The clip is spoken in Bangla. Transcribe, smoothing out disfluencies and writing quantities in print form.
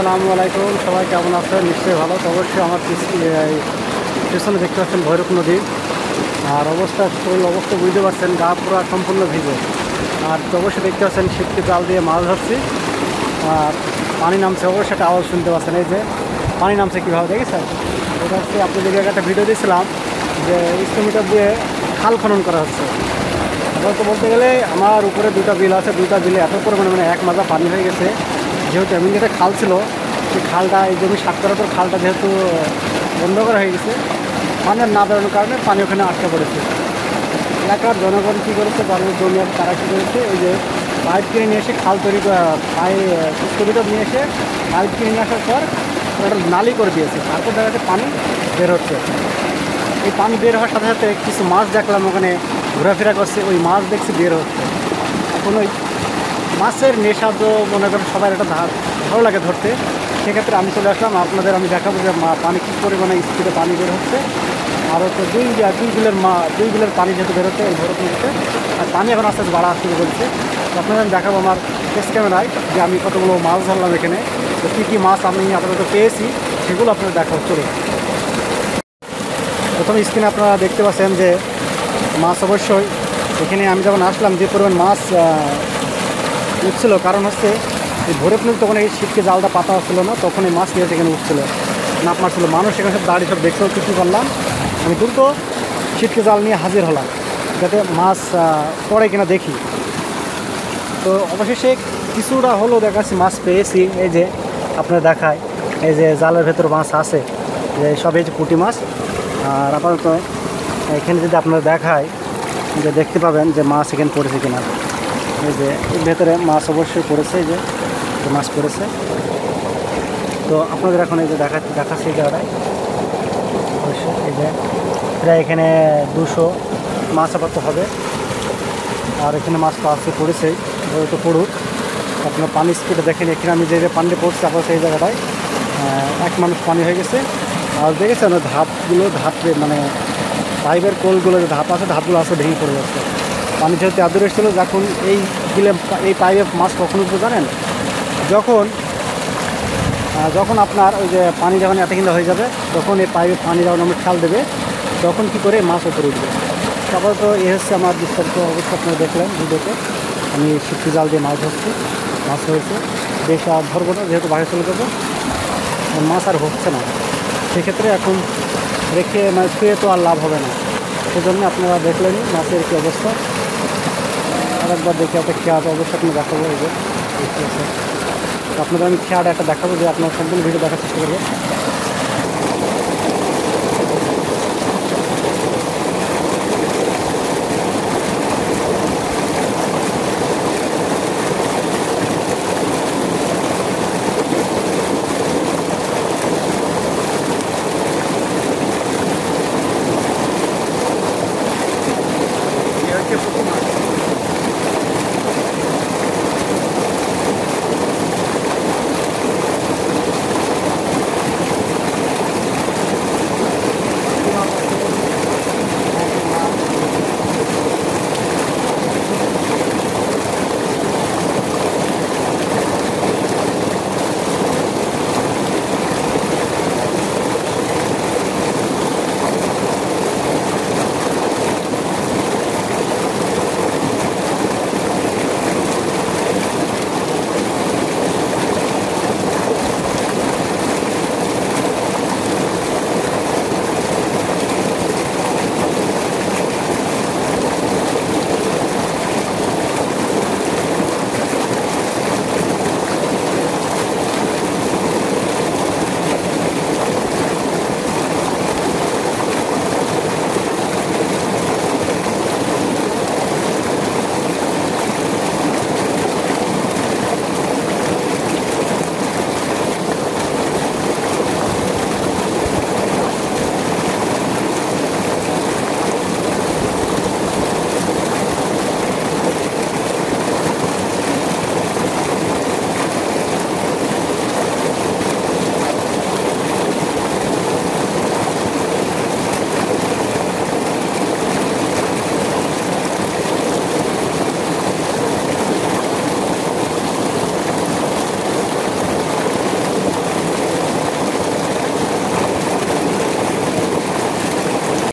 আসসালামু আলাইকুম। সবাই কেমন আছেন? নিশ্চয়ই ভালো। তো অবশ্যই আমার পিছনে দেখতে পাচ্ছেন ভৈরব নদী। আর শরীর অবস্থা বুঝতে পারছেন, গা পুরো সম্পূর্ণ ভিজে। আর তো অবশ্যই দেখতে পাচ্ছেন ছিপকে জাল দিয়ে মাছ ধরছি। আর পানি নামছে, অবশ্যই একটা আওয়াজ শুনতে পাচ্ছেন। এই যে পানি নামছে কীভাবে দেখেছেন? এটা হচ্ছে আপনাদের একটা ভিডিও দিয়েছিলাম যে 100 মিটার দিয়ে খাল খনন করা হচ্ছে। বলতে গেলে আমার উপরে দুটা বিল আছে, দুটা বিলে এত পরিমাণে এক মাজা পানি হয়ে গেছে। যেহেতু এমন যেটা খাল ছিল, সেই খালটা এই জমি সাত করার পর খালটা যেহেতু বন্ধ করা হয়ে গেছে, পানি না বেরোনোর কারণে পানি ওখানে আটকে পড়েছে। এলাকার জনগণ কী করেছে, যাদের জমি আছে তারা কী করেছে, এই যে পাইপ কিনে নিয়ে এসে খাল তৈরি করে নিয়ে এসে পাইপ কিনে নিয়ে আসার পর একটা নালি করে দিয়েছে। তারপর দেখা যাচ্ছে পানি বের হচ্ছে। এই পানি বের হওয়ার সাথে সাথে কিছু মাছ দেখলাম ওখানে ঘোরাফেরা করছে, ওই মাছ দেখছি বের হচ্ছে। এখন ওই মাছের নেশা তো মনে করেন সবার একটা ভালো লাগে ধরতে। সেক্ষেত্রে আমি চলে আসলাম, আপনাদের আমি দেখাবো যে পানি কী পরিমাণে স্পিডে পানি বের হচ্ছে। আর হচ্ছে দুই বিলের পানি যেহেতু বের হচ্ছে এই ভৈরব নদীতে, আর পানি এখন আস্তে আস্তে বাড়া শুরু করছে। তো আপনাদের আমি দেখাবো আমার ফেস ক্যামেরায় যে আমি কতগুলো মাছ ধরলাম এখানে। তো কী কী মাছ আমি আপাতত পেয়েছি সেগুলো আপনাদের দেখাবো। চলো, প্রথম স্ক্রিনে আপনারা দেখতে পাচ্ছেন যে মাছ অবশ্যই এখানে আমি যখন আসলাম যে পরিমাণ মাছ উঠছিল, কারণ হচ্ছে এই ভৈরব নদী তখন এই শীতকে জালটা পাতা হচ্ছিল না, তখন এই মাছ নিয়ে এখানে উঠছিল, নাপ মারছিল। মানুষ এখানে সব দাঁড়িয়ে সব দেখছেও। কী করলাম, আমি দ্রুত শীতকে জাল নিয়ে হাজির হলাম যাতে মাছ পড়ে কিনা দেখি। তো অবশেষে কিছুটা হলেও দেখাচ্ছি মাছ পেয়েছি। এই যে আপনার দেখায়, এই যে জালের ভেতর মাছ আছে, যে সব এই যে পুঁটি মাছ। আর আপাতত এখানে যদি আপনারা দেখায় যে দেখতে পাবেন যে মাছ এখানে পড়েছে কিনা। এই যে এর ভেতরে মাছ অবশ্যই পড়েছে, এই যে মাছ পড়েছে। তো আপনাদের এখন এই যে দেখাচ্ছে এই জায়গাটায় অবশ্যই এই যে প্রায় এখানে 200 মাছ আপাতত হবে। আর এখানে মাছ তো আছে, পড়েছেই, তো পড়ুক। আপনার পানি স্পিডে দেখেন, এখানে আমি যে পানিটা পড়ছে আপাতত এই জায়গাটায় এক মানুষ পানি হয়ে গেছে। আর দেখেছেন ধাপে মানে পাইপের কোলগুলো যে ধাপ আছে, ধাপগুলো আছে ভেঙে পড়ে যাচ্ছে। পানি যেহেতু এত এসেছিলো, এই পাইপে মাছ কখন উঠবে জানেন? যখন আপনার ওই যে পানি যখন এত কিনা হয়ে যাবে, তখন এই পাইপে পানি যখন আমরা খেয়াল দেবে, তখন কী করে মাছ উপরে উঠবে। তারপর তো এ হচ্ছে আমার বিস্তারিত অবস্থা আপনারা দেখলেন ভিডিওতে। আমি ছিপি জাল দিয়ে মাছ ধরছি, মাছ হয়েছে। বেশি আর ধরবো না, যেহেতু বাইরে চলে যাবো, মাছ আর হচ্ছে না। সেক্ষেত্রে এখন রেখে মানে শুয়ে তো আর লাভ হবে না। সেজন্য আপনারা দেখলেনই মাছের কী অবস্থা। আরেকবার দেখে একটা খেয়াটা অবশ্যই আপনি দেখাবো। এই যে আপনাদের আমি খেয়াটা একটা দেখাবো, যে আপনার সম্পূর্ণ ভিডিও দেখার চেষ্টা করবো।